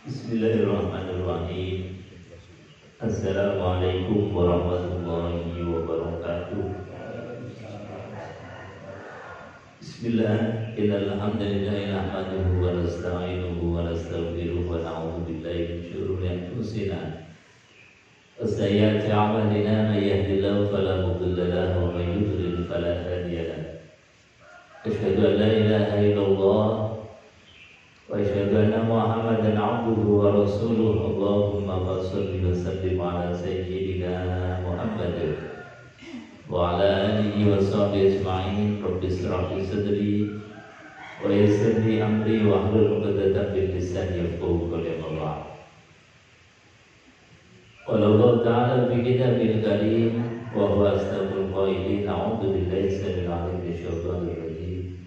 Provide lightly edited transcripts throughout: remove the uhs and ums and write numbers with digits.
Bismillahirrahmanirrahim. Assalamualaikum warahmatullahi wabarakatuh. Bismillah. Innal hamdalillah nahmaduhu wa nasta'inuhu wa nastaghfiruh wa na'udzu billahi min shururi anfusina wa sayyiati a'malina. May yahdihillahu fala mudilla lahu wa may yudlil fala hadiya lahu. Asyhadu an la ilaha illallah wa asyhadu anna Muhammadan 'abduhu wa rasuluh. Allahumma shalli wa sallim ala sayyidina Muhammad wa ala alihi wa sahbihi ajma'in. Rabbi ishrah li sadri wa yassir li amri wa hlul 'uqdatam min lisani yafqahu qawli. Qala Allah ta'ala fi kitabil karim wa huwa asdaqul qailin. A'udzu billahi samil 'alim minasyaitonir rajim.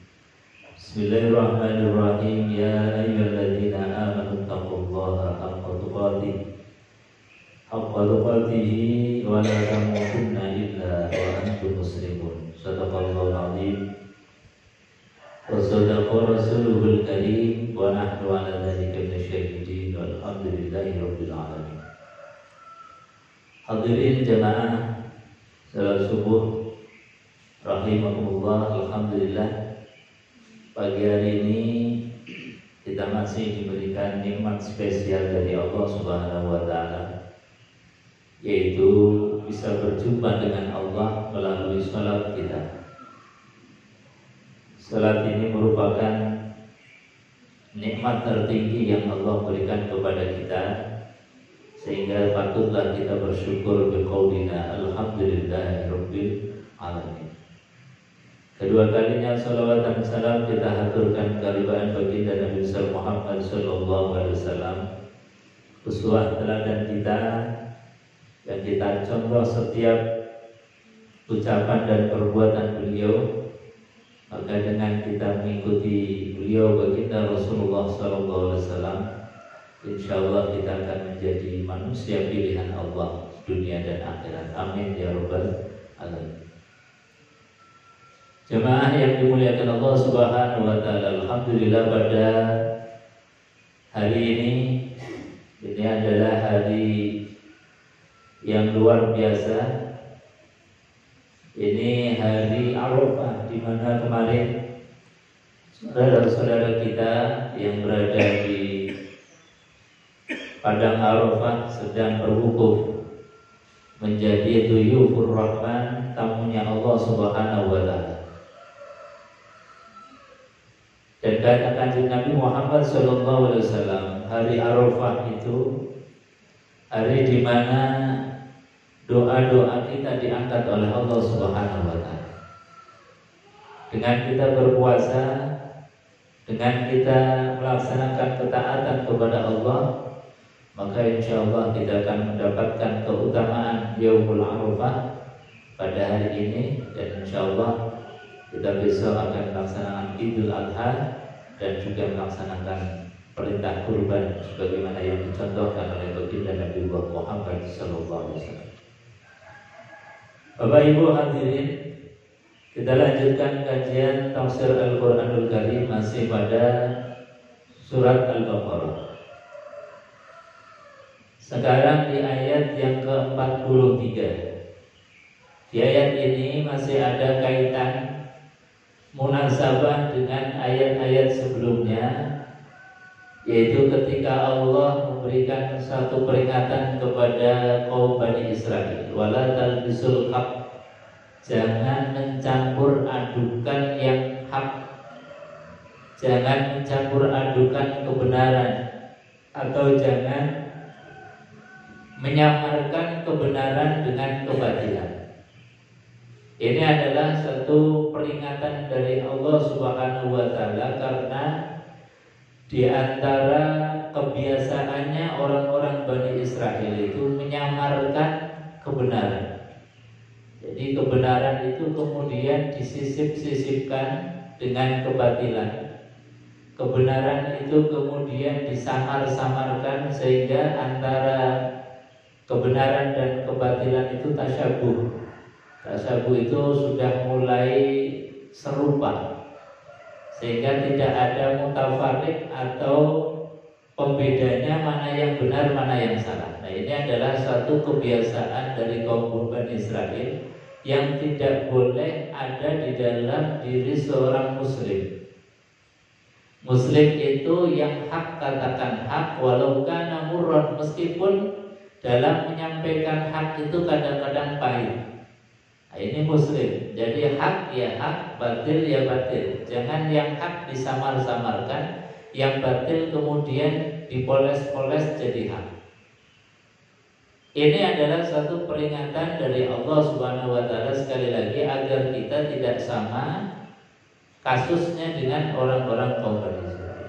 Bismillahirrahmanirrahim. Ya ayyuhalladzina amanu taqullaha haqqa tuqatih wa la tamutunna illa wa antum muslimun. Shadaqallahul azim wa shadaqa rasuluhul karim wa nahnu ala dzalika minasyahidin walhamdulillahi rabbil alamin. Hadirin jamaah salat subuh rahimakumullah. Alhamdulillah, pagi hari ini kita masih diberikan nikmat spesial dari Allah Subhanahu wa taala, yaitu bisa berjumpa dengan Allah melalui salat kita. Salat ini merupakan nikmat tertinggi yang Allah berikan kepada kita, sehingga patutlah kita bersyukur biqaulina alhamdulillahirabbil alamin. Kedua kalinya salawat dan salam kita haturkan kehadiran baginda Nabi Muhammad sallallahu alaihi wasallam, uswah teladan kita yang kita contoh setiap ucapan dan perbuatan beliau. Maka dengan kita mengikuti beliau baginda Rasulullah sallallahu alaihi wasallam, insyaallah kita akan menjadi manusia pilihan Allah dunia dan akhirat. Amin ya rabbal alamin. Jemaah yang dimuliakan Allah Subhanahu wa taala, alhamdulillah pada hari ini adalah hari yang luar biasa. Ini hari Arafah, di mana kemarin saudara-saudara kita yang berada di padang Arafah sedang berwukuf menjadi duyufur rahman, tamunya Allah Subhanahu wa taala. Dan katakan Nabi Muhammad SAW, hari Arafah itu hari di mana doa-doa kita diangkat oleh Allah Subhanahu wa taala. Dengan kita berpuasa, dengan kita melaksanakan ketaatan kepada Allah, maka insya Allah kita akan mendapatkan keutamaan Yaumul Arafah pada hari ini. Dan insya Allah kita besok akan melaksanakan Idul Adha dan juga melaksanakan perintah kurban sebagaimana yang dicontohkan oleh baginda Nabi Muhammad SAW. Bapak Ibu hadirin, kita lanjutkan kajian tafsir Al-Quranul Karim masih pada surat Al-Baqarah. Sekarang di ayat yang ke-43. Di ayat ini masih ada kaitan munasabah dengan ayat-ayat sebelumnya, yaitu ketika Allah memberikan satu peringatan kepada kaum Bani Israel, wala talbisul haq, jangan mencampur adukan yang hak, jangan mencampur adukan kebenaran, atau jangan menyamarkan kebenaran dengan kebatilan. Ini adalah satu peringatan dari Allah Subhanahu wa taala, karena di antara kebiasaannya orang-orang Bani Israel itu menyamarkan kebenaran. Jadi kebenaran itu kemudian disisip-sisipkan dengan kebatilan. Kebenaran itu kemudian disamar-samarkan sehingga antara kebenaran dan kebatilan itu tasyabuh. Tasyabuh itu sudah mulai serupa, sehingga tidak ada mutafarik atau pembedanya mana yang benar, mana yang salah. Nah, ini adalah satu kebiasaan dari kaum Bani Israel yang tidak boleh ada di dalam diri seorang muslim. Muslim itu yang hak katakan hak, walau kana murran, meskipun dalam menyampaikan hak itu kadang-kadang pahit. Nah, ini muslim. Jadi hak ya hak, batil ya batil. Jangan yang hak disamar-samarkan, yang batil kemudian dipoles-poles jadi hak. Ini adalah satu peringatan dari Allah Subhanahu wa taala sekali lagi agar kita tidak sama kasusnya dengan orang-orang kaum Bani Israil.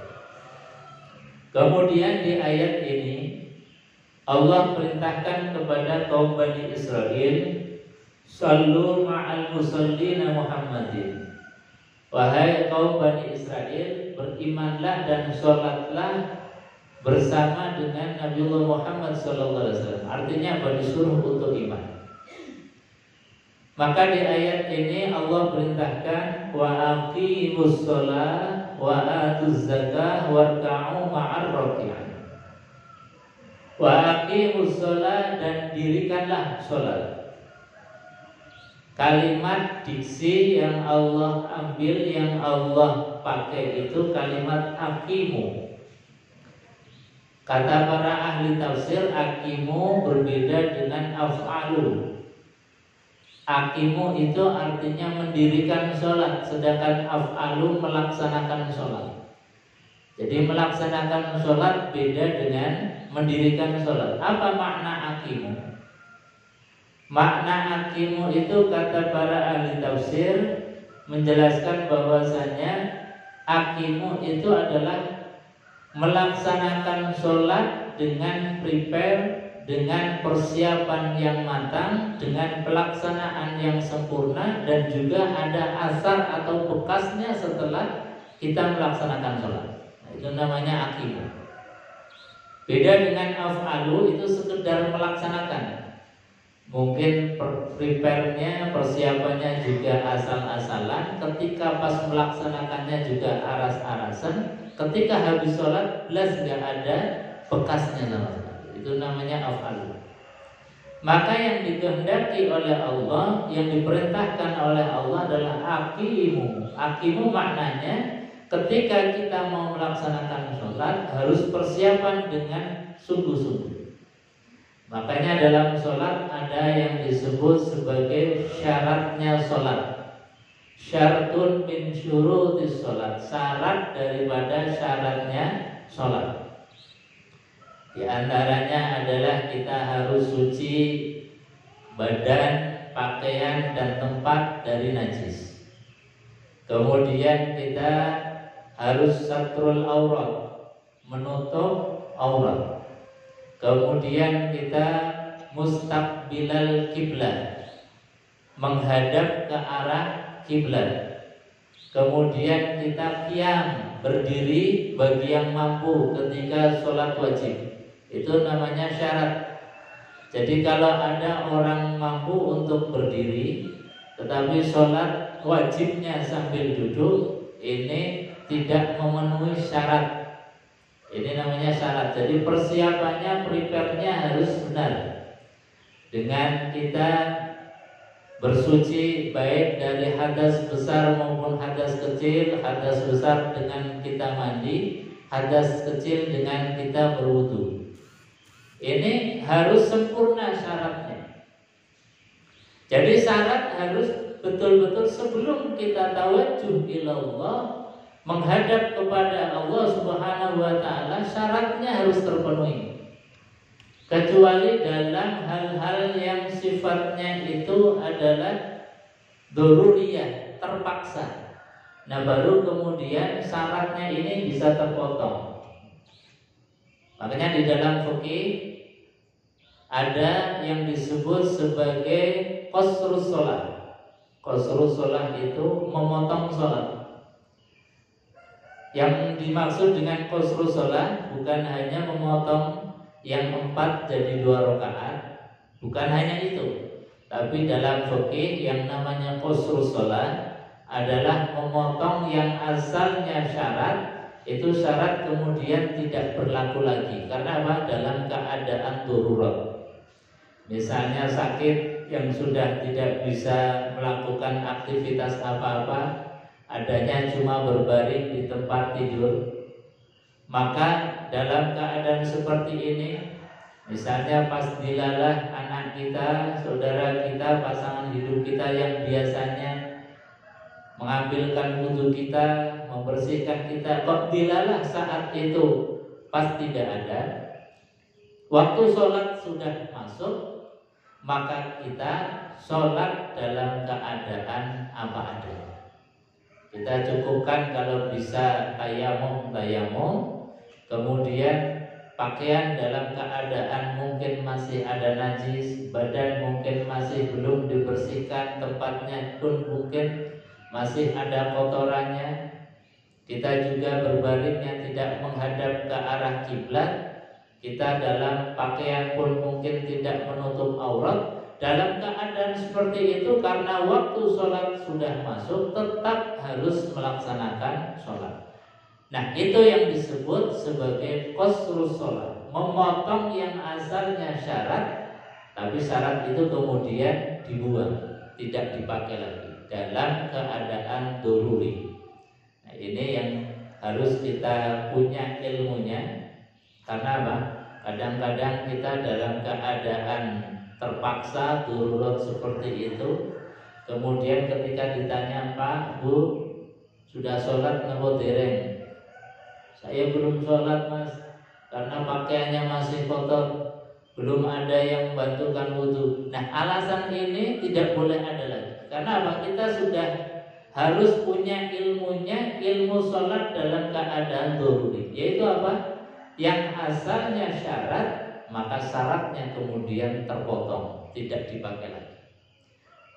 Kemudian di ayat ini Allah perintahkan kepada kaum Bani Israil, "Shallu ma'al musallina Muhammadin." Wahai kaum Bani Israel, berimanlah dan sholatlah bersama dengan Nabiullah Muhammad SAW. Artinya apa? Disuruh untuk iman. Maka di ayat ini Allah perintahkan wa aqimus shalah wa atuz zakah warka'u ma'ar raki'in. Wa aqimus shalah, dan dirikanlah sholat. Kalimat diksi yang Allah ambil, yang Allah pakai itu kalimat aqimu. Kata para ahli tafsir, aqimu berbeda dengan af'alu. Aqimu itu artinya mendirikan sholat, sedangkan af'alu melaksanakan sholat. Jadi melaksanakan sholat beda dengan mendirikan sholat. Apa makna aqimu? Makna aqimu itu kata para ahli tafsir menjelaskan bahwasanya aqimu itu adalah melaksanakan sholat dengan prepare, dengan persiapan yang matang, dengan pelaksanaan yang sempurna, dan juga ada asar atau bekasnya setelah kita melaksanakan sholat. Nah, itu namanya aqimu. Beda dengan af'alu, itu sekedar melaksanakan. Mungkin prepare-nya, persiapannya juga asal-asalan, ketika pas melaksanakannya juga aras-arasan, ketika habis sholat belas nggak ada bekasnya sama sekali. Itu namanya af'alu. Maka yang dikehendaki oleh Allah, yang diperintahkan oleh Allah adalah aqimu. Aqimu maknanya ketika kita mau melaksanakan sholat harus persiapan dengan sungguh-sungguh. Makanya dalam sholat ada yang disebut sebagai syaratnya sholat. Syartun min syurutis sholat, syarat daripada syaratnya sholat. Di antaranya adalah kita harus suci badan, pakaian, dan tempat dari najis. Kemudian kita harus satrul aurat, menutup aurat. Kemudian kita mustaqbilal kiblat, menghadap ke arah kiblat. Kemudian kita qiyam, berdiri bagi yang mampu ketika sholat wajib. Itu namanya syarat. Jadi kalau ada orang mampu untuk berdiri tetapi sholat wajibnya sambil duduk, ini tidak memenuhi syarat. Ini namanya syarat. Jadi persiapannya, prepare-nya harus benar. Dengan kita bersuci baik dari hadas besar maupun hadas kecil. Hadas besar dengan kita mandi, hadas kecil dengan kita berwudu. Ini harus sempurna syaratnya. Jadi syarat harus betul-betul sebelum kita tawajuh ilallah, menghadap kepada Allah Subhanahu wa taala, syaratnya harus terpenuhi. Kecuali dalam hal-hal yang sifatnya itu adalah doruriyah, terpaksa. Nah, baru kemudian syaratnya ini bisa terpotong. Makanya di dalam fikih ada yang disebut sebagai qasrus shalah. Qasrus shalah itu memotong sholat. Yang dimaksud dengan qasrus shalah bukan hanya memotong yang 4 jadi 2 rakaat, bukan hanya itu. Tapi dalam fikih yang namanya qasrus shalah adalah memotong yang asalnya syarat itu syarat kemudian tidak berlaku lagi. Karena apa? Dalam keadaan darurat. Misalnya sakit yang sudah tidak bisa melakukan aktivitas apa-apa, adanya cuma berbaring di tempat tidur. Maka dalam keadaan seperti ini, misalnya pas dilalah anak kita, saudara kita, pasangan hidup kita yang biasanya mengambilkan wudhu kita, membersihkan kita, kok dilalah saat itu pas tidak ada, waktu sholat sudah masuk, maka kita sholat dalam keadaan apa adanya. Kita cukupkan kalau bisa tayamum, kemudian pakaian dalam keadaan mungkin masih ada najis, badan mungkin masih belum dibersihkan, tempatnya pun mungkin masih ada kotorannya. Kita juga berbaring yang tidak menghadap ke arah kiblat. Kita dalam pakaian pun mungkin tidak menutup aurat. Dalam keadaan seperti itu, karena waktu sholat sudah masuk, tetap harus melaksanakan sholat. Nah, itu yang disebut sebagai qasrus sholat, memotong yang asalnya syarat, tapi syarat itu kemudian dibuang, tidak dipakai lagi dalam keadaan daruri. Nah, ini yang harus kita punya ilmunya. Karena apa? Kadang-kadang kita dalam keadaan terpaksa darurat seperti itu, kemudian ketika ditanya, Pak, Bu, sudah sholat napa dereng? Saya belum sholat, Mas, karena pakaiannya masih kotor, belum ada yang membantukan wudhu. Nah, alasan ini tidak boleh ada lagi. Karena apa? Kita sudah harus punya ilmunya, ilmu sholat dalam keadaan daruri. Yaitu apa? Yang asalnya syarat, maka syaratnya kemudian terpotong, tidak dipakai lagi.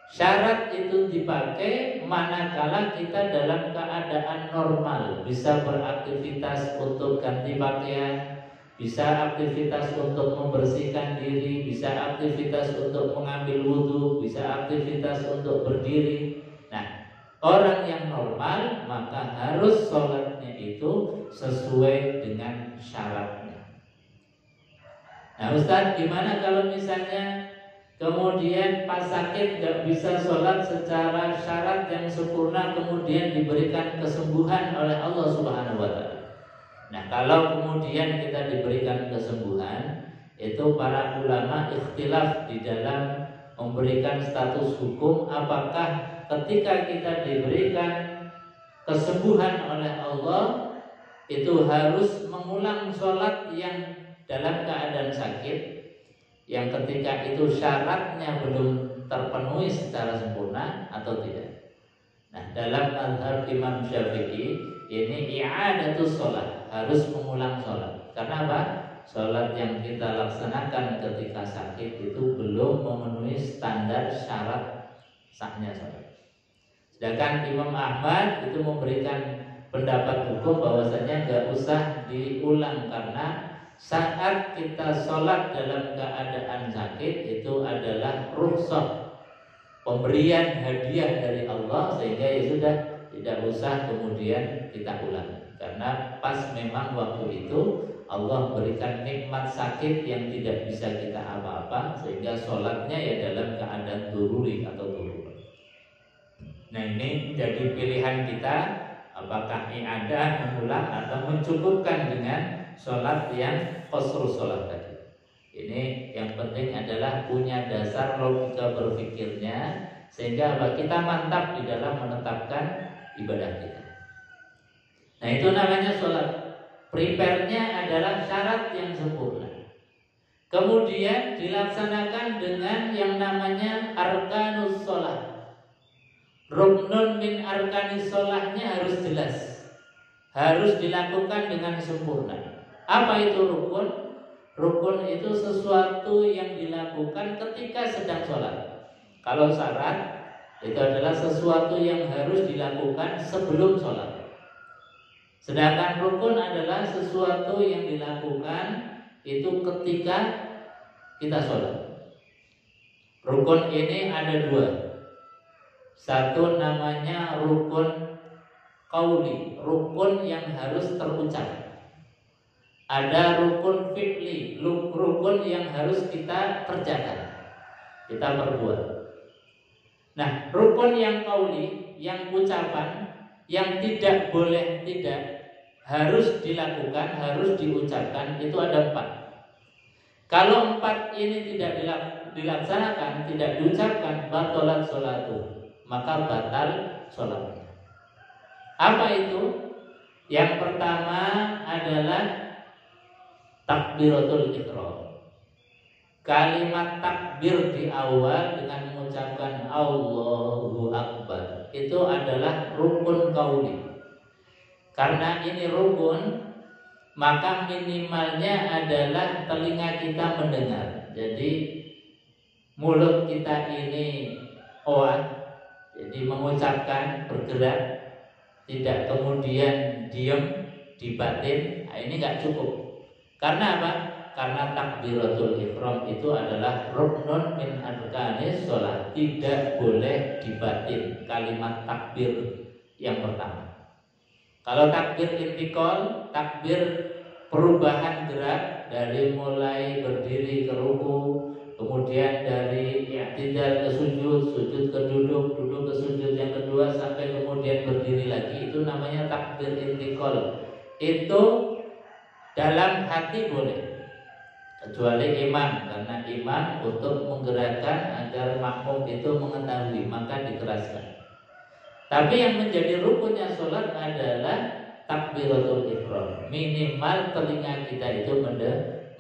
Syarat itu dipakai manakala kita dalam keadaan normal, bisa beraktivitas untuk ganti pakaian, bisa aktivitas untuk membersihkan diri, bisa aktivitas untuk mengambil wudhu, bisa aktivitas untuk berdiri. Nah, orang yang normal maka harus sholatnya itu sesuai dengan syaratnya. Nah, Ustaz, gimana kalau misalnya kemudian pas sakit gak bisa sholat secara syarat yang sempurna, kemudian diberikan kesembuhan oleh Allah Subhanahu wa Ta'ala? Nah, kalau kemudian kita diberikan kesembuhan, itu para ulama ikhtilaf di dalam memberikan status hukum, apakah ketika kita diberikan kesembuhan oleh Allah itu harus mengulang sholat yang dalam keadaan sakit, yang ketika itu syaratnya belum terpenuhi secara sempurna, atau tidak. Nah, dalam mazhab Imam Syafi'i ini i'adatus sholat, harus mengulang sholat. Karena apa? Sholat yang kita laksanakan ketika sakit itu belum memenuhi standar syarat sahnya sholat. Sedangkan Imam Ahmad itu memberikan pendapat hukum bahwasanya nggak usah diulang, karena saat kita sholat dalam keadaan sakit itu adalah rukhsah, pemberian hadiah dari Allah, sehingga ya sudah tidak usah kemudian kita ulang. Karena pas memang waktu itu Allah berikan nikmat sakit yang tidak bisa kita apa-apa, sehingga sholatnya ya dalam keadaan daruri atau darurat. Nah, ini jadi pilihan kita, apakah i'adah, mengulang, atau mencukupkan dengan sholat yang qasrus sholat tadi. Ini yang penting adalah punya dasar logika berpikirnya, sehingga kita mantap di dalam menetapkan ibadah kita. Nah, itu namanya sholat. Prepare-nya adalah syarat yang sempurna. Kemudian dilaksanakan dengan yang namanya arkanus sholat. Ruknun min arkanis sholahnya harus jelas, harus dilakukan dengan sempurna. Apa itu rukun? Rukun itu sesuatu yang dilakukan ketika sedang sholat. Kalau syarat itu adalah sesuatu yang harus dilakukan sebelum sholat. Sedangkan rukun adalah sesuatu yang dilakukan itu ketika kita sholat. Rukun ini ada dua. Satu namanya rukun qauli, rukun yang harus terucap. Ada rukun fi'li, rukun yang harus kita kerjakan, kita perbuat. Nah, rukun yang qauli, yang ucapan, yang tidak boleh tidak, harus dilakukan, harus diucapkan, itu ada 4. Kalau 4 ini tidak dilaksanakan, tidak diucapkan, batalat sholatu, maka batal sholatnya. Apa itu? Yang pertama adalah takbiratul ihram. Kalimat takbir di awal dengan mengucapkan Allahu Akbar itu adalah rukun qauli. Karena ini rukun, maka minimalnya adalah telinga kita mendengar. Jadi mulut kita ini jadi mengucapkan, bergerak, tidak kemudian diam di batin. Nah, ini nggak cukup. Karena apa? Karena takbiratul ihram itu adalah ruknun min arkanis sholat, tidak boleh dibatin kalimat takbir yang pertama. Kalau takbir intikal, takbir perubahan gerak dari mulai berdiri ke ruku, kemudian dari i'tidal ke sujud, sujud ke duduk, duduk ke sujud yang kedua sampai kemudian berdiri lagi, itu namanya takbir intikal. Itu dalam hati boleh, kecuali imam, karena imam untuk menggerakkan agar makmum itu mengetahui, maka dikeraskan. Tapi yang menjadi rukunnya sholat adalah takbiratul ihram. Minimal telinga kita itu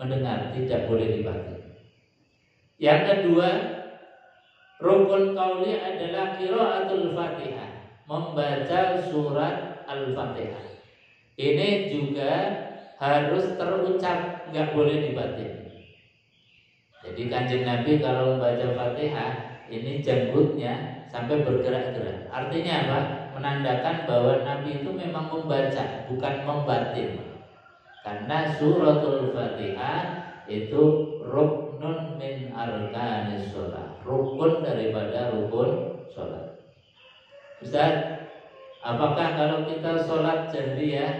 mendengar, tidak boleh dibatin. Yang kedua, rukun qauli adalah qiraatul Fatihah, membaca surat Al-Fatihah. Ini juga harus terucap, nggak boleh dibatin. Jadi Kanjeng Nabi kalau membaca Fatihah, ini janggutnya sampai bergerak-gerak. Artinya apa? Menandakan bahwa Nabi itu memang membaca, bukan membatin. Karena suratul Fatihah itu ruknun min arkanis sholat, rukun daripada rukun sholat. Ustaz, apakah kalau kita sholat jahriyah,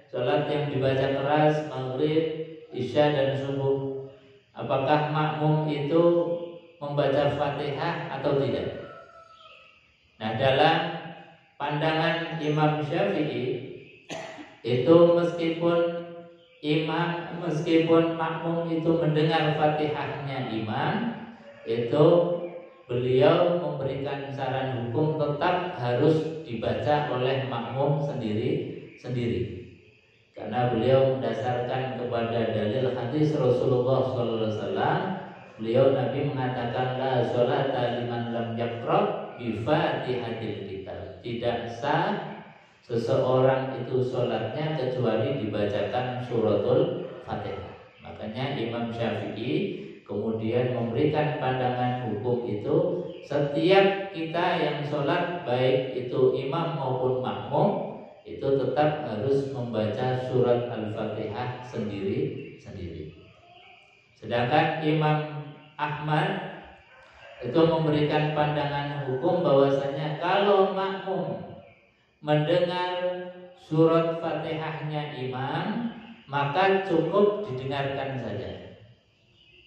sholat yang dibaca keras, maghrib, isya dan subuh, apakah makmum itu membaca Fatihah atau tidak? Nah, dalam pandangan Imam Syafi'i itu meskipun makmum itu mendengar Fatihahnya imam, itu beliau memberikan saran hukum tetap harus dibaca oleh makmum sendiri. Karena beliau mendasarkan kepada dalil hadis Rasulullah SAW. Beliau Nabi mengatakan la sholata liman lam yaqra bi Fatihatil kitab. Tidak sah seseorang itu sholatnya kecuali dibacakan suratul Fatihah. Makanya Imam Syafi'i kemudian memberikan pandangan hukum itu, setiap kita yang sholat, baik itu imam maupun makmum, itu tetap harus membaca surat Al-Fatihah sendiri-sendiri. Sedangkan Imam Ahmad itu memberikan pandangan hukum bahwasanya kalau makmum mendengar surat Fatihahnya imam, maka cukup didengarkan saja.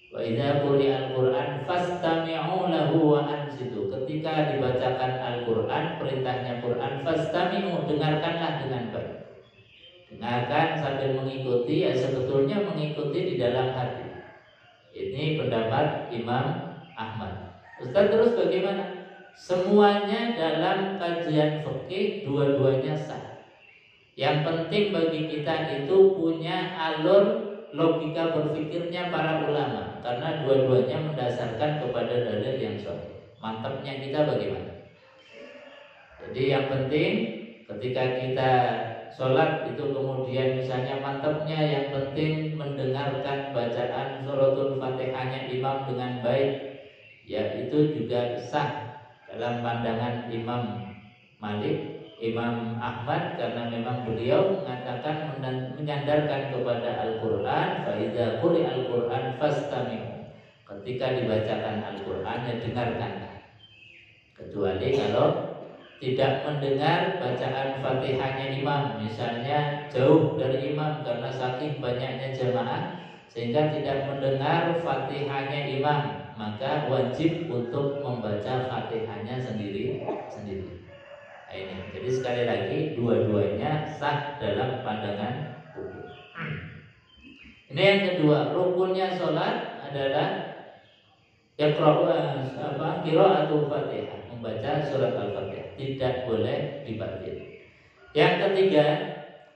Wa idza quri'al Qur'an fastami'u lahu wa ansitu. Ketika dibacakan Al-Qur'an, perintahnya Qur'an, fastami'u, dengarkanlah dengan baik. Dengarkan sambil mengikuti, ya sebetulnya mengikuti di dalam hati. Ini pendapat Imam Ahmad. Ustaz, terus bagaimana? Semuanya dalam kajian fikih dua-duanya sah. Yang penting bagi kita itu punya alur logika berpikirnya para ulama, karena dua-duanya mendasarkan kepada dalil yang sahih. Mantapnya kita bagaimana? Jadi yang penting ketika kita sholat itu kemudian misalnya mantapnya yang penting mendengarkan bacaan suratul Fatihahnya imam dengan baik, ya itu juga sah dalam pandangan Imam Malik, Imam Ahmad, karena memang beliau mengatakan menyandarkan kepada Al-Quran, fa idza quri'al Qur'an fastami'u. Ketika dibacakan Al-Quran, ya dengarkanlah. Kecuali kalau tidak mendengar bacaan Fatihahnya imam, misalnya jauh dari imam karena saking banyaknya jamaah sehingga tidak mendengar Fatihahnya imam, maka wajib untuk membaca Fatihahnya sendiri. Nah, ini. Jadi sekali lagi dua-duanya sah dalam pandangan hukum. Ini yang kedua, rukunnya sholat adalah qiraatul Fatihah, membaca surat Al-Fatihah, tidak boleh dibatil. Yang ketiga,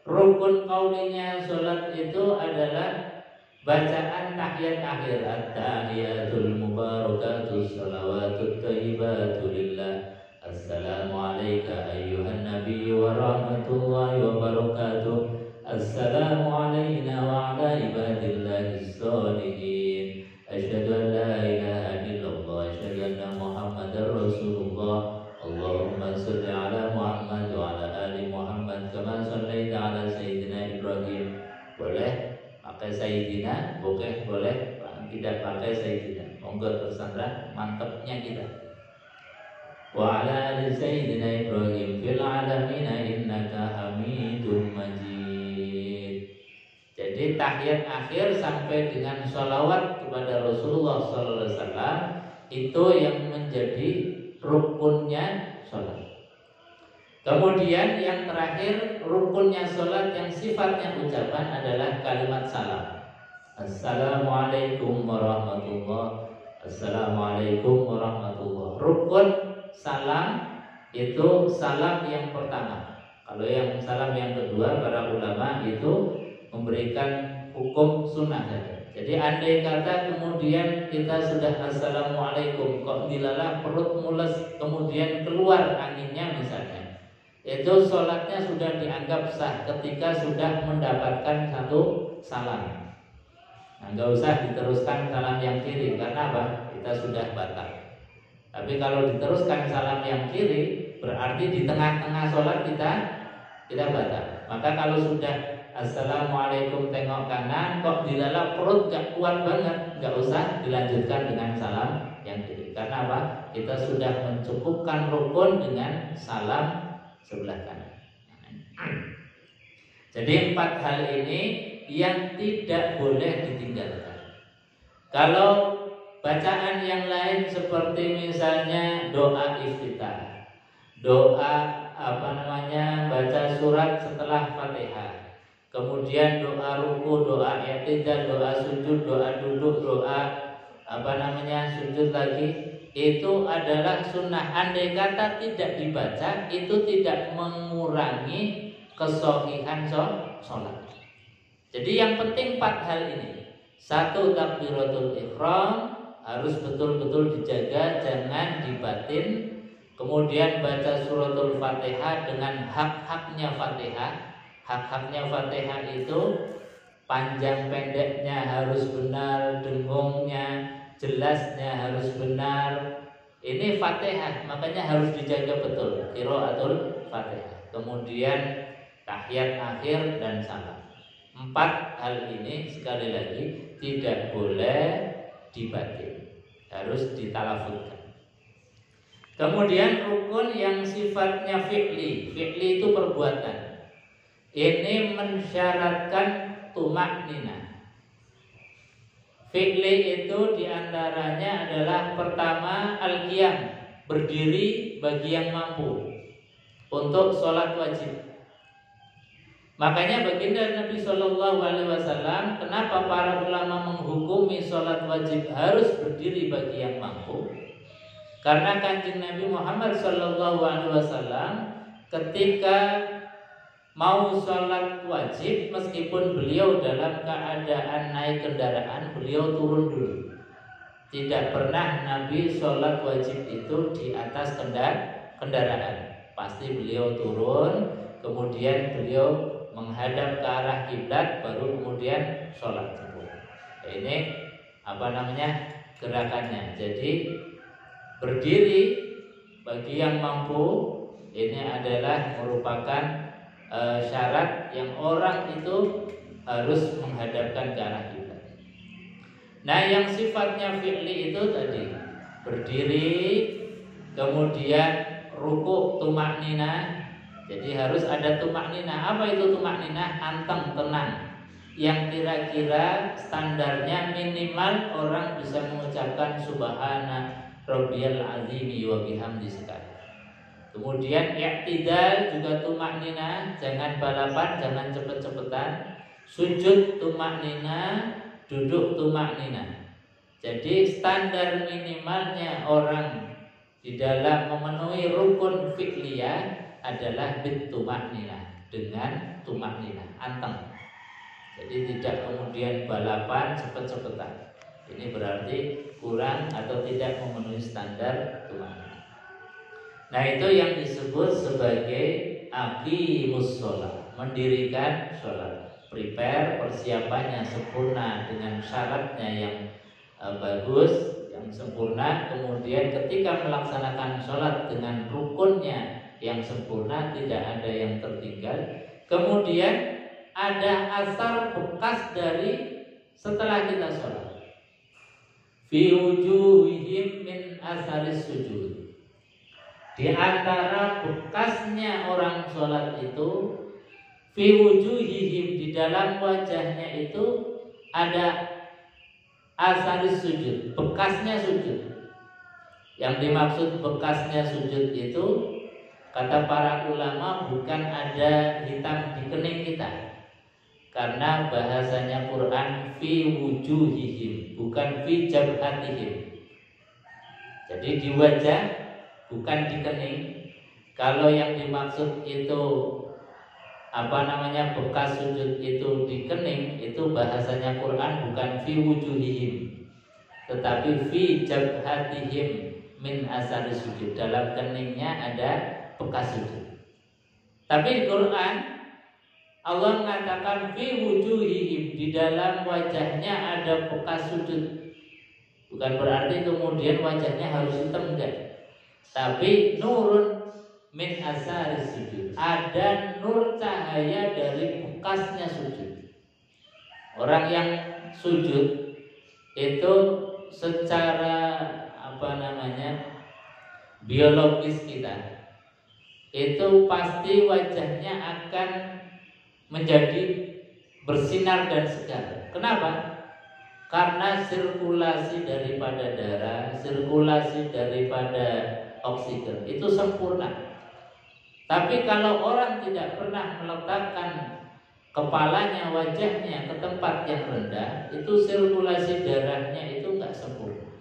rukun qaulinya sholat itu adalah bacaan tahiyat akhir, at-tahiyatul mubarakatus salawatut thayyibatu lillah, assalamu alayka ayyuhan nabiyyu wa rahmatullahi wa barakatuh, assalamu alayna wa ala ibadillahis sholihin, asyhadu an la ilaha illallah, asyhadu anna muhammadar rasulullah, Allahumma sholli ala Muhammad wa ala ali Muhammad kama shallaita ala sayyidina Ibrahim. Boleh pakai sayyidina, boleh tidak pakai sayyidina, monggo tersandra mantepnya kita. Wa ala ali sayyidina Ibrahim fil alamin innaka hamidum majid. Jadi tahiyat akhir sampai dengan sholawat kepada Rasulullah SAW itu yang menjadi rukunnya sholat. Kemudian yang terakhir rukunnya sholat yang sifatnya ucapan adalah kalimat salam. Assalamualaikum warahmatullah, assalamualaikum warahmatullah. Rukun salam itu salam yang pertama. Kalau yang salam yang kedua para ulama itu memberikan hukum sunnah saja. Jadi andai kata kemudian kita sudah assalamualaikum kok dilalah perut mules kemudian keluar anginnya misalnya, itu sholatnya sudah dianggap sah ketika sudah mendapatkan satu salam. Nah, nggak usah diteruskan salam yang kiri karena apa? Kita sudah batal. Tapi kalau diteruskan salam yang kiri berarti di tengah-tengah sholat kita batal. Maka kalau sudah assalamualaikum tengok kanan kok dilalap perut gak kuat banget, gak usah dilanjutkan dengan salam yang kiri. Karena apa? Kita sudah mencukupkan rukun dengan salam sebelah kanan. Jadi 4 hal ini yang tidak boleh ditinggalkan. Kalau bacaan yang lain seperti misalnya doa iftitah, doa baca surat setelah Fatihah, kemudian doa ruku, doa i'tidal, doa sujud, doa duduk, doa sujud lagi, itu adalah sunnah. Andai kata tidak dibaca, itu tidak mengurangi kesohihan sholat. Jadi yang penting 4 hal ini. 1, takbiratul ihram harus betul-betul dijaga, jangan dibatin. Kemudian baca suratul Fatihah dengan hak-haknya Fatihah. Hak-haknya Fatihah itu panjang pendeknya harus benar, dengungnya, jelasnya harus benar. Ini Fatihah, makanya harus dijaga betul qiraatul Fatihah. Kemudian tahiyat akhir dan salam. 4 hal ini sekali lagi tidak boleh dibatin, harus ditalafuzkan. Kemudian rukun yang sifatnya fi'li itu perbuatan. Ini mensyaratkan tumakninah. Fi'li itu diantaranya adalah pertama al-qiyam, berdiri bagi yang mampu untuk sholat wajib. Makanya baginda Nabi SAW, kenapa para ulama menghukumi sholat wajib harus berdiri bagi yang mampu? Karena Kanjeng Nabi Muhammad SAW ketika mau sholat wajib, meskipun beliau dalam keadaan naik kendaraan, beliau turun dulu. Tidak pernah Nabi sholat wajib itu di atas kendaraan. Pasti beliau turun, kemudian beliau menghadap ke arah kiblat, baru kemudian sholat subuh. Ini gerakannya. Jadi berdiri bagi yang mampu ini adalah merupakan syarat yang orang itu harus menghadapkan ke arah kiblat. Nah, yang sifatnya fi'li itu tadi berdiri, kemudian rukuk tumakninah. Jadi harus ada tumakninah. Apa itu tumakninah? Anteng, tenang. Yang kira-kira standarnya minimal orang bisa mengucapkan subhana rabbiyal azimi wa bihamdi sekali. Kemudian i'tidal juga tumakninah, jangan balapan, jangan cepet-cepetan. Sujud tumakninah, duduk tumakninah. Jadi standar minimalnya orang di dalam memenuhi rukun fi'liyah adalah bitumakninah, dengan tumakninah, anteng. Jadi tidak kemudian balapan cepet-cepetan. Ini berarti kurang atau tidak memenuhi standar tumakninah. Nah, itu yang disebut sebagai aqimus shalah, mendirikan sholat. Prepare, persiapannya sempurna dengan syaratnya yang bagus, yang sempurna. Kemudian ketika melaksanakan sholat dengan rukunnya yang sempurna, tidak ada yang tertinggal. Kemudian ada asar bekas dari setelah kita sholat. Fi wujuhihim min asaris sujud. Di antara bekasnya orang sholat itu, fi wujuhihim, di dalam wajahnya itu ada asaris sujud, bekasnya sujud. Yang dimaksud bekasnya sujud itu, kata para ulama, bukan ada hitam di kening kita, karena bahasanya Quran fi wujuhihim, bukan fi jabhatihim. Jadi di wajah, bukan di kening. Kalau yang dimaksud itu bekas sujud itu di kening, itu bahasanya Quran bukan fi wujuhihim, tetapi fi jabhatihim min asari sujud. Dalam keningnya ada bekas sujud. Tapi di Quran Allah mengatakan fi wujuhihim, di dalam wajahnya ada bekas sujud. Bukan berarti kemudian wajahnya harus hitam, enggak. Tapi nurun min asari sujud, ada nur cahaya dari bekasnya sujud. Orang yang sujud itu secara biologis kita itu pasti wajahnya akan menjadi bersinar dan segar. Kenapa? Karena sirkulasi daripada darah, sirkulasi daripada oksigen itu sempurna. Tapi kalau orang tidak pernah meletakkan kepalanya, wajahnya ke tempat yang rendah, itu sirkulasi darahnya itu enggak sempurna.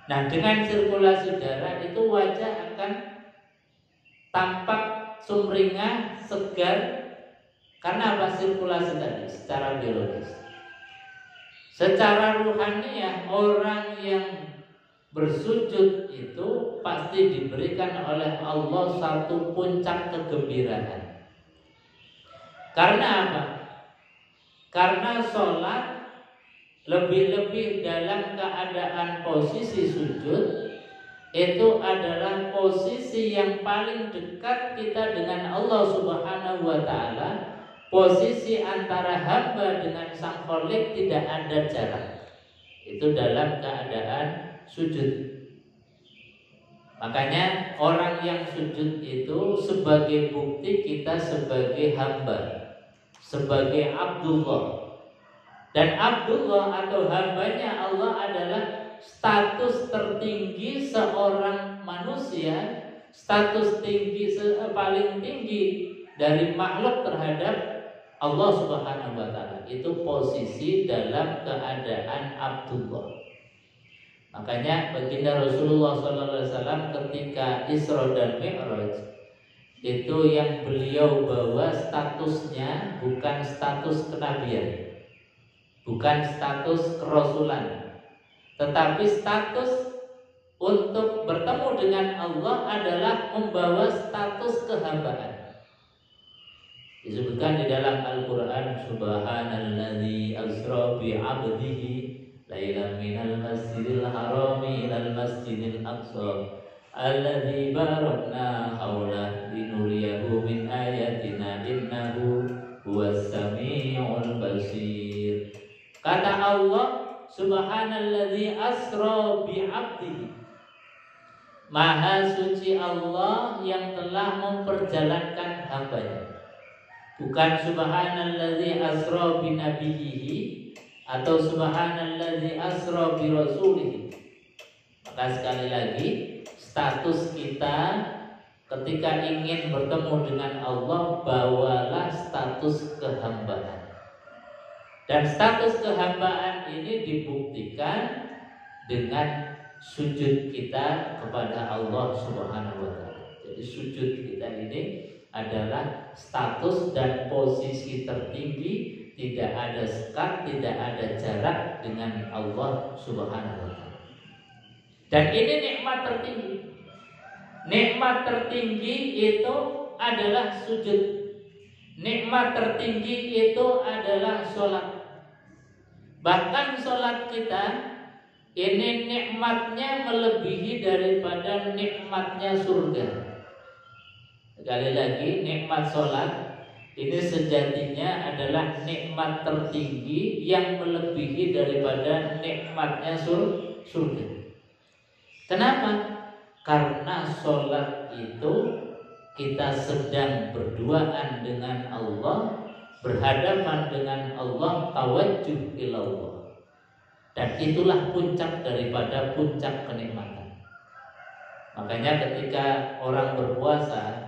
Nah, dengan sirkulasi darah itu wajah akan tampak sumringah, segar. Karena apa? Sirkulasi tadi secara biologis. Secara ruhaniyah, orang yang bersujud itu pasti diberikan oleh Allah satu puncak kegembiraan. Karena apa? Karena sholat, lebih-lebih dalam keadaan posisi sujud, itu adalah posisi yang paling dekat kita dengan Allah Subhanahu wa ta'ala. Posisi antara hamba dengan sang Khalik tidak ada jarak. Itu dalam keadaan sujud. Makanya orang yang sujud itu sebagai bukti kita sebagai hamba, sebagai Abdullah. Dan Abdullah atau hambanya Allah adalah status tertinggi seorang manusia, status tinggi paling tinggi dari makhluk terhadap Allah Subhanahu wa ta'ala. Itu posisi dalam keadaan Abdullah. Makanya baginda Rasulullah SAW ketika Isra dan Mi'raj, itu yang beliau bawa statusnya bukan status kenabian, bukan status kerasulan, tetapi status untuk bertemu dengan Allah adalah membawa status kehambaan. Disebutkan di dalam Al-Quran, Subhanalladzi asra bi 'abdihi lailan minal masjidil harami ilal masjidil aqsa alladzi barakna haulah linuriyahu min ayatina innahu huwas samiul basir. Kata Allah, Subhanalladzi asra bi 'abdihi, Maha suci Allah yang telah memperjalankan hambanya. Bukan subhanalladzi asra bi nabiyhi atau subhanalladzi asra bi rasulihi. Maka sekali lagi, status kita ketika ingin bertemu dengan Allah, bawalah status kehambaan. Dan status kehambaan ini dibuktikan dengan sujud kita kepada Allah Subhanahu wa taala. Jadi sujud kita ini adalah status dan posisi tertinggi, tidak ada sekat, tidak ada jarak dengan Allah Subhanahu wa taala. Dan ini nikmat tertinggi. Nikmat tertinggi itu adalah sujud. Nikmat tertinggi itu adalah sholat. Bahkan sholat kita ini nikmatnya melebihi daripada nikmatnya surga. Sekali lagi, nikmat sholat ini sejatinya adalah nikmat tertinggi yang melebihi daripada nikmatnya surga. Kenapa? Karena sholat itu kita sedang berduaan dengan Allah, berhadapan dengan Allah, tawajjuh ilallah. Dan itulah puncak daripada puncak kenikmatan. Makanya ketika orang berpuasa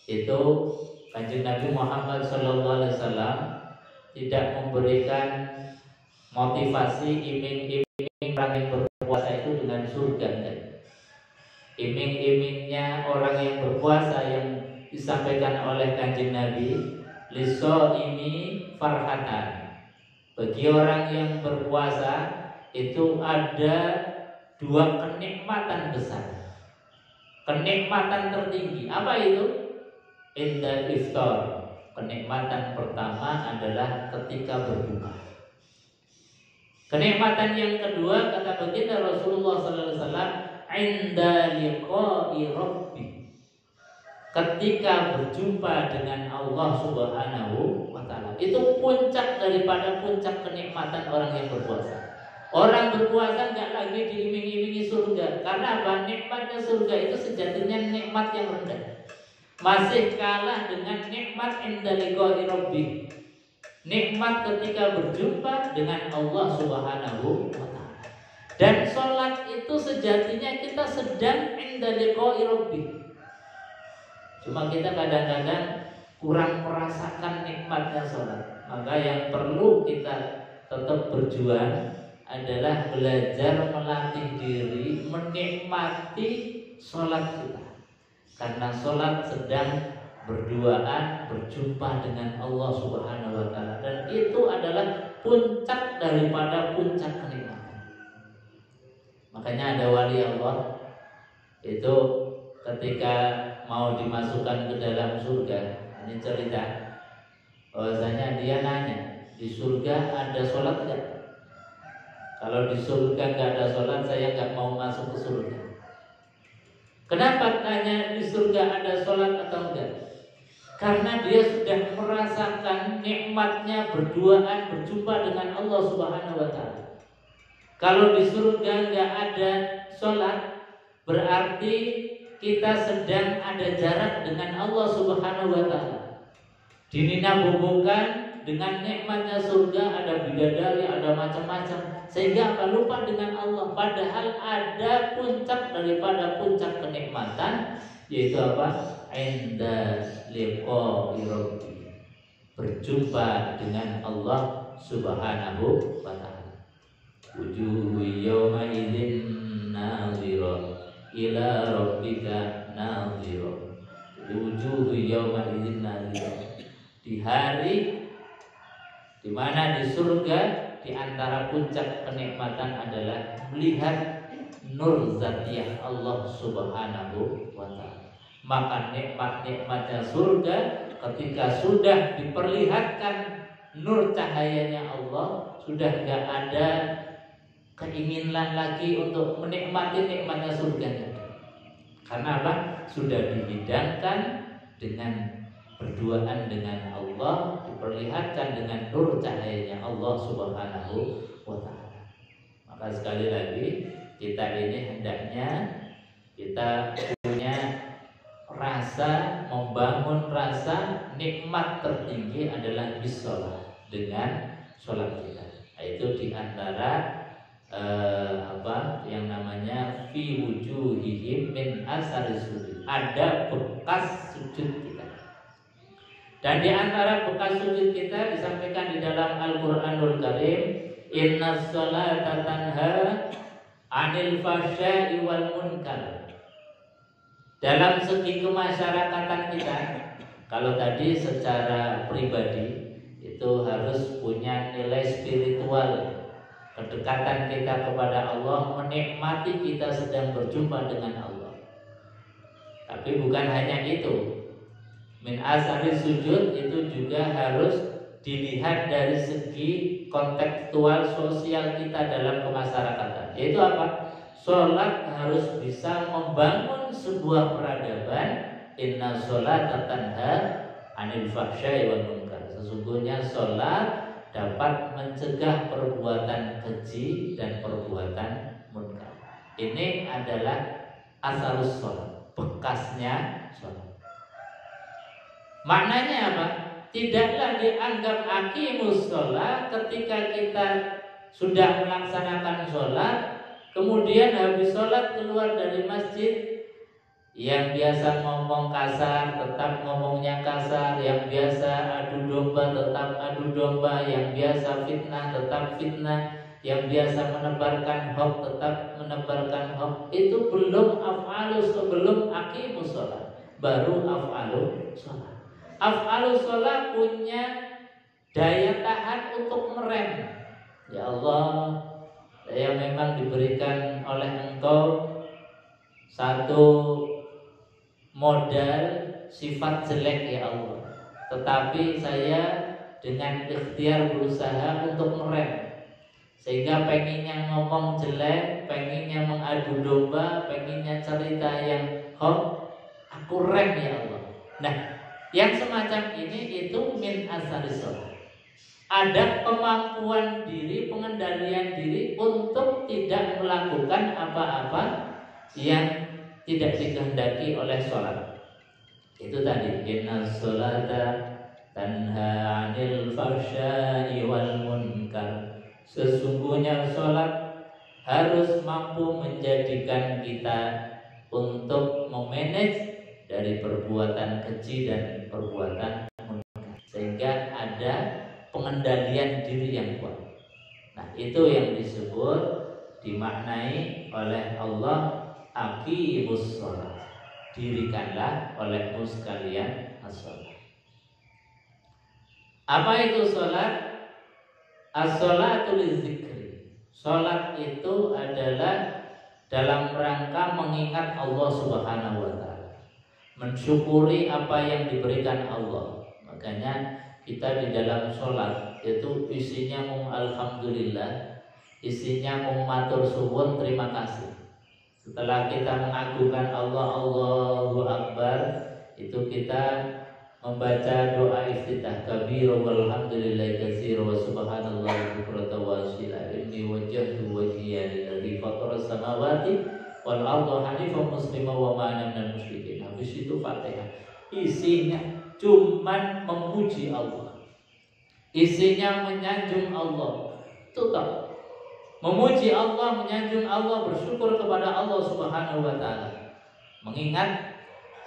itu Kanjeng Nabi Muhammad SAW tidak memberikan motivasi iming-iming orang yang berpuasa itu dengan surga. Iming-imingnya orang yang berpuasa yang disampaikan oleh Kanjeng Nabi, liso ini farhatan. Bagi orang yang berpuasa itu ada dua kenikmatan besar. Kenikmatan tertinggi apa itu? Inda iftar. Kenikmatan pertama adalah ketika berbuka. Kenikmatan yang kedua kata baginda Rasulullah SAW, inda liqa'i rabbi. Ketika berjumpa dengan Allah Subhanahu wa taala. Itu puncak daripada puncak kenikmatan orang yang berpuasa. Orang berpuasa enggak lagi diiming-imingi surga. Karena apa? Nikmatnya surga itu sejatinya nikmat yang rendah. Masih kalah dengan nikmat inda liqa'i rabbi. Nikmat ketika berjumpa dengan Allah Subhanahu wa taala. Dan sholat itu sejatinya kita sedang inda liqa'i rabbi. Cuma kita kadang-kadang kurang merasakan nikmatnya sholat. Maka yang perlu kita tetap berjuang adalah belajar melatih diri menikmati sholat kita. Karena sholat sedang berduaan, berjumpa dengan Allah Subhanahu wa taala. Dan itu adalah puncak daripada puncak kenikmatan. Makanya ada wali Allah itu ketika mau dimasukkan ke dalam surga, ini cerita bahwasanya dia nanya, di surga ada sholat nggak? Kalau di surga nggak ada sholat, saya nggak mau masuk ke surga. Kenapa tanya di surga ada sholat atau enggak? Karena dia sudah merasakan nikmatnya berduaan, berjumpa dengan Allah Subhanahu wa taala. Kalau di surga nggak ada sholat, berarti kita sedang ada jarak dengan Allah Subhanahu wa taala. Dininabubukan dengan nikmatnya surga, ada bidadari, ada macam-macam, sehingga apa? Lupa dengan Allah. Padahal ada puncak daripada puncak kenikmatan, yaitu apa? Inda liqa'i rabbi. Berjumpa dengan Allah Subhanahu wa taala. Wujuhu yawma idzin nazira ila rabbika nazira. Wujuhu yawma idzin nazira. Di hari di mana di surga, di antara puncak kenikmatan adalah melihat nur zatiyah Allah Subhanahu wa taala. Maka nikmat-nikmatnya surga ketika sudah diperlihatkan nur cahayanya Allah, sudah enggak ada keinginan lagi untuk menikmati nikmatnya surga. Karena apa? Sudah dihidangkan dengan berduaan dengan Allah, diperlihatkan dengan nur cahayanya Allah Subhanahu wa taala. Maka sekali lagi kita ini hendaknya Kita punya rasa, membangun rasa nikmat tertinggi adalah bisolah, dengan sholat kita. Itu diantara yang namanya fi wujuhihim min asari sujud, ada bekas sujud kita. Dan di antara bekas sujud kita disampaikan di dalam Al-Qur'anul Karim, inna sholata tanha 'anil fahsya'i wal munkar. Dalam segi kemasyarakatan kita, kalau tadi secara pribadi itu harus punya nilai spiritual, kedekatan kita kepada Allah, menikmati kita sedang berjumpa dengan Allah. Tapi bukan hanya itu, min asari sujud itu juga harus dilihat dari segi kontekstual sosial kita dalam kemasyarakatan. Yaitu apa? Sholat harus bisa membangun sebuah peradaban. Inna sholata tanha 'anil fahsya'i wal munkar. Sesungguhnya sholat dapat mencegah perbuatan keji dan perbuatan munkar. Ini adalah asarus sholat, bekasnya sholat. Maknanya apa? Tidaklah dianggap aqimus sholat ketika kita sudah melaksanakan sholat, kemudian habis sholat keluar dari masjid, yang biasa ngomong kasar tetap ngomongnya kasar, yang biasa adu domba tetap adu domba, yang biasa fitnah tetap fitnah, yang biasa menebarkan hoax tetap menebarkan hoax. Itu belum af'alus, belum aqimus sholat, baru af'alus sholat. Af'alus sholat punya daya tahan untuk merem. Ya Allah, saya memang diberikan oleh Engkau satu modal sifat jelek ya Allah, tetapi saya dengan ikhtiar berusaha untuk merem, sehingga pengennya ngomong jelek, pengennya mengadu domba, pengennya cerita yang hoax, aku rem ya Allah. Nah, yang semacam ini itu min asari sholat. Ada kemampuan diri, pengendalian diri untuk tidak melakukan apa-apa yang tidak dikehendaki oleh sholat. Itu tadi, inna sholata tanha 'anil fahsya'i wal munkar. Sesungguhnya sholat harus mampu menjadikan kita untuk memanage dari perbuatan keji dan perbuatan munkar, sehingga ada pengendalian diri yang kuat. Nah, itu yang disebut, dimaknai oleh Allah aqimus sholat, dirikanlah olehmu sekalian as-sholat. Apa itu sholat? As-sholatu lidzikri. Sholat itu adalah dalam rangka mengingat Allah Subhanahu wa ta'ala, mensyukuri apa yang diberikan Allah. Makanya kita di dalam sholat itu isinya alhamdulillah, isinya matur suwun, terima kasih. Setelah kita mengagungkan Allah, Allahu Akbar, itu kita membaca doa iftitah, kabira walhamdulillahi katsira wa subhanallahi bukratan wa asila, inni wajjahtu wajhiya lilladzi fatara samawati wal arda hanifan musliman wa ma ana minal musyrikin. Habis itu Fatihah. Isinya cuman memuji Allah, isinya menyanjung Allah. Tutup. Memuji Allah, menyanjung Allah, bersyukur kepada Allah Subhanahu wa ta'ala, mengingat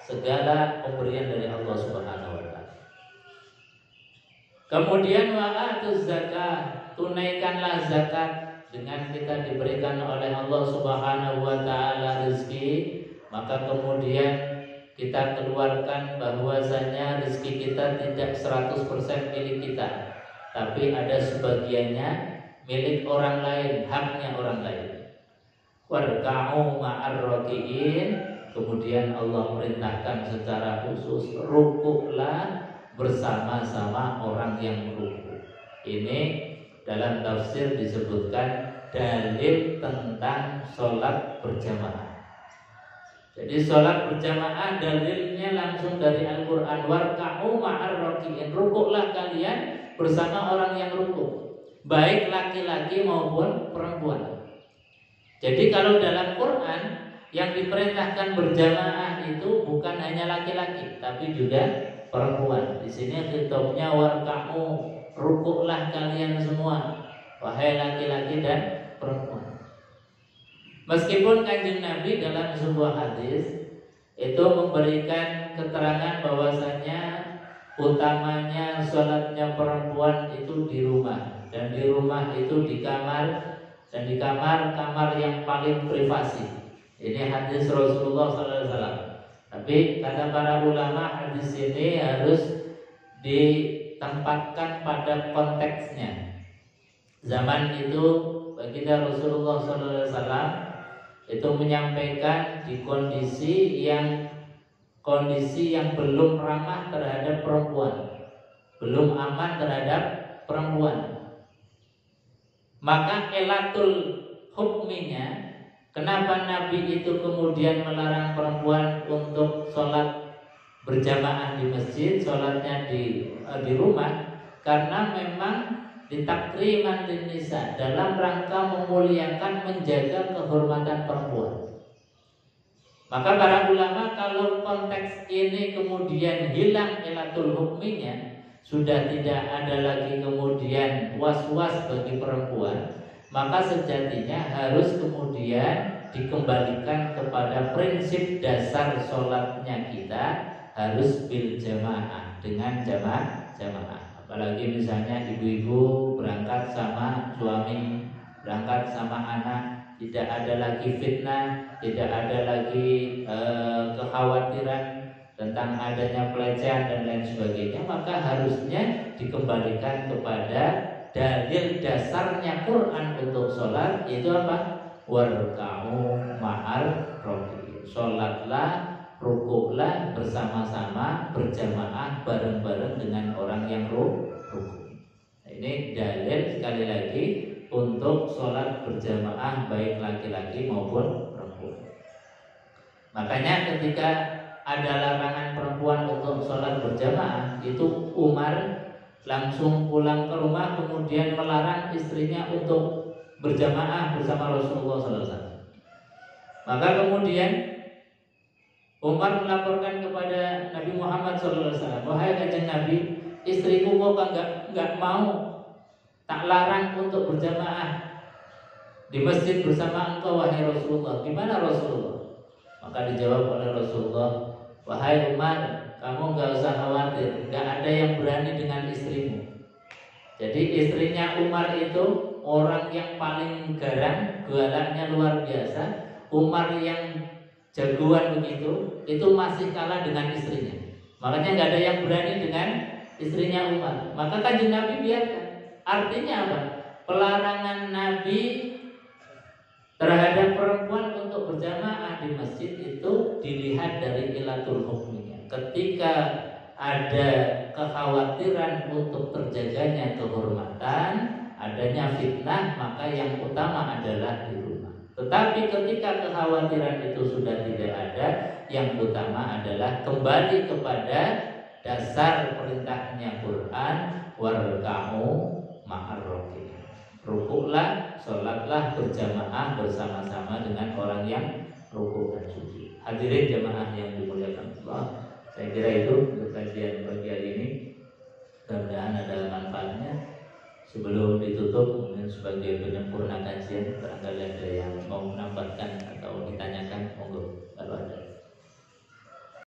segala pemberian dari Allah Subhanahu wa ta'ala. Kemudian wa'atuz zakat, tunaikanlah zakat. Dengan kita diberikan oleh Allah Subhanahu wa ta'ala rezeki, maka kemudian kita keluarkan bahwasanya rezeki kita tidak 100% milik kita, tapi ada sebagiannya milik orang lain, haknya orang lain. Warka'u ma'ar raki'in. Kemudian Allah perintahkan secara khusus, rukuklah bersama-sama orang yang rukuk. Ini dalam tafsir disebutkan dalil tentang sholat berjamaah. Jadi sholat berjamaah dalilnya langsung dari Al-Quran. Warka'u ma'ar raki'in. Rukuklah kalian bersama orang yang rukuk, baik laki-laki maupun perempuan. Jadi kalau dalam Quran yang diperintahkan berjamaah itu bukan hanya laki-laki, tapi juga perempuan. Di sini khitabnya warka'u, rukuklah kalian semua, wahai laki-laki dan perempuan. Meskipun Kanjeng Nabi dalam sebuah hadis itu memberikan keterangan bahwasanya utamanya sholatnya perempuan itu di rumah, dan di rumah itu di kamar, dan di kamar yang paling privasi. Ini hadis Rasulullah SAW. Tapi kata para ulama, hadis ini harus ditempatkan pada konteksnya. Zaman itu baginda Rasulullah SAW itu menyampaikan di kondisi yang belum ramah terhadap perempuan, belum aman terhadap perempuan. Maka elatul hukminya, kenapa Nabi itu kemudian melarang perempuan untuk sholat berjamaah di masjid, sholatnya di rumah? Karena memang ditakriman nisa, dalam rangka memuliakan, menjaga kehormatan perempuan. Maka para ulama, kalau konteks ini kemudian hilang elatul hukminya, sudah tidak ada lagi kemudian was-was bagi perempuan, maka sejatinya harus kemudian dikembalikan kepada prinsip dasar sholatnya kita, harus bil jamaah, dengan jamaah. Apalagi misalnya ibu-ibu berangkat sama suami, berangkat sama anak, tidak ada lagi fitnah, tidak ada lagi kekhawatiran tentang adanya pelecehan dan lain sebagainya, maka harusnya dikembalikan kepada dalil dasarnya Quran untuk sholat, itu apa? Warka'u ma'ar roki, sholatlah, rukuklah bersama-sama, berjamaah bareng-bareng dengan orang yang rukuk. Nah, ini dalil sekali lagi untuk sholat berjamaah baik laki-laki maupun perempuan. Makanya ketika ada larangan perempuan untuk sholat berjamaah, itu Umar langsung pulang ke rumah kemudian melarang istrinya untuk berjamaah bersama Rasulullah SAW. Maka kemudian Umar melaporkan kepada Nabi Muhammad SAW, wahai kanjeng Nabi, istriku kok nggak mau, tak larang untuk berjamaah di masjid bersama engkau wahai Rasulullah. Gimana Rasulullah? Maka dijawab oleh Rasulullah, wahai Umar, kamu nggak usah khawatir, nggak ada yang berani dengan istrimu. Jadi istrinya Umar itu orang yang paling garang, galaknya luar biasa. Umar yang jagoan begitu, itu masih kalah dengan istrinya. Makanya nggak ada yang berani dengan istrinya Umar. Maka kanjeng Nabi biarkan. Artinya apa? Pelarangan Nabi terhadap perempuan untuk berjamaah di masjid itu dilihat dari ilatul hukminya. Ketika ada kekhawatiran untuk terjaganya kehormatan, adanya fitnah, maka yang utama adalah di rumah. Tetapi ketika kekhawatiran itu sudah tidak ada, yang utama adalah kembali kepada dasar perintahnya Quran, warka'u ma'ar roki, rukuklah, sholatlah berjamaah bersama-sama dengan orang yang rukuk dan sujud. Hadirin jamaah yang dimuliakan Allah, saya kira itu untuk kajian pagi hari ini. Mudah-mudahan ada manfaatnya. Sebelum ditutup, mungkin sebagai penyempurna kajian, barangkali ada yang mau menambahkan atau ditanyakan, monggo kalau ada.